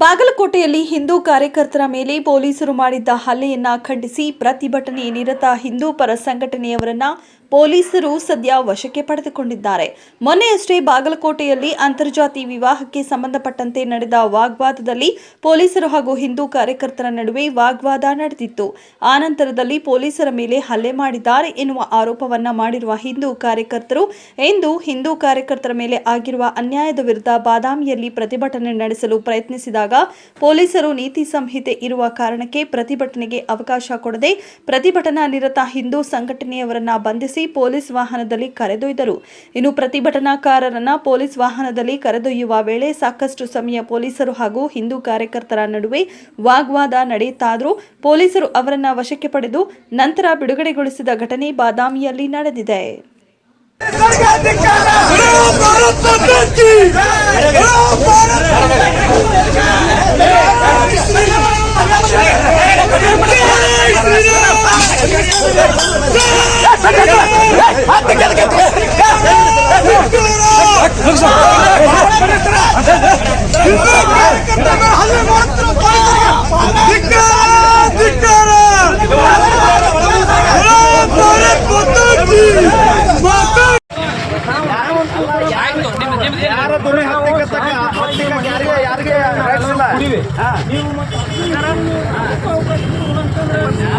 ಬಾಗಲಕೋಟೆಯಲ್ಲಿ ಹಿಂದೂ ಕಾರ್ಯಕರ್ತರ ಮೇಲೆ ಪೊಲೀಸರು ಮಾಡಿದ್ದ ಹಲ್ಲೆಯನ್ನ ಖಂಡಿಸಿ ಪ್ರತಿಭಟನೆ ನಿರತ ಹಿಂದೂ ಪರ ಸಂಘಟನೆಯವರನ್ನ ಪೊಲೀಸರು ಸದ್ಯ ವಶಕ್ಕೆ ಪಡೆದುಕೊಂಡಿದ್ದಾರೆ. ಮೊನ್ನೆಯಷ್ಟೇ ಬಾಗಲಕೋಟೆಯಲ್ಲಿ ಅಂತರ್ಜಾತಿ ವಿವಾಹಕ್ಕೆ ಸಂಬಂಧಪಟ್ಟಂತೆ ನಡೆದ ವಾಗ್ವಾದದಲ್ಲಿ ಪೊಲೀಸರು ಹಾಗೂ ಹಿಂದೂ ಕಾರ್ಯಕರ್ತರ ನಡುವೆ ವಾಗ್ವಾದ ನಡೆದಿತ್ತು. ಆನಂತರದಲ್ಲಿ ಪೊಲೀಸರ ಮೇಲೆ ಹಲ್ಲೆ ಮಾಡಿದ್ದಾರೆ ಎನ್ನುವ ಆರೋಪವನ್ನ ಮಾಡಿರುವ ಹಿಂದೂ ಕಾರ್ಯಕರ್ತರು ಇಂದು ಹಿಂದೂ ಕಾರ್ಯಕರ್ತರ ಮೇಲೆ ಆಗಿರುವ ಅನ್ಯಾಯದ ವಿರುದ್ಧ ಬಾದಾಮಿಯಲ್ಲಿ ಪ್ರತಿಭಟನೆ ನಡೆಸಲು ಪ್ರಯತ್ನಿಸಿದಾಗ ಪೊಲೀಸರು ನೀತಿ ಸಂಹಿತೆ ಇರುವ ಕಾರಣಕ್ಕೆ ಪ್ರತಿಭಟನೆಗೆ ಅವಕಾಶ ಕೊಡದೆ ಪ್ರತಿಭಟನಾ ನಿರತ ಹಿಂದೂ ಸಂಘಟನೆಯವರನ್ನ ಬಂಧಿಸಿ ಪೊಲೀಸ್ ವಾಹನದಲ್ಲಿ ಕರೆದೊಯ್ದರು. ಇನ್ನು ಪ್ರತಿಭಟನಾಕಾರರನ್ನ ಪೊಲೀಸ್ ವಾಹನದಲ್ಲಿ ಕರೆದೊಯ್ಯುವ ವೇಳೆ ಸಾಕಷ್ಟು ಸಮಯ ಪೊಲೀಸರು ಹಾಗೂ ಹಿಂದೂ ಕಾರ್ಯಕರ್ತರ ನಡುವೆ ವಾಗ್ವಾದ ನಡೆಯುತ್ತಾದರೂ ಪೊಲೀಸರು ಅವರನ್ನ ವಶಕ್ಕೆ ಪಡೆದು ನಂತರ ಬಿಡುಗಡೆಗೊಳಿಸಿದ ಘಟನೆ ಬಾದಾಮಿಯಲ್ಲಿ ನಡೆದಿದೆ.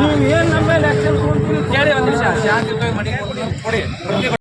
ನೀವು ಏನು ನಮ್ಮ ಮೇಲೆ ಆಕ್ಷನ್ ಕೇಳಿ ಒಂದು ನಿಮಿಷ ಶಾಂತಿ ಮಾಡಿ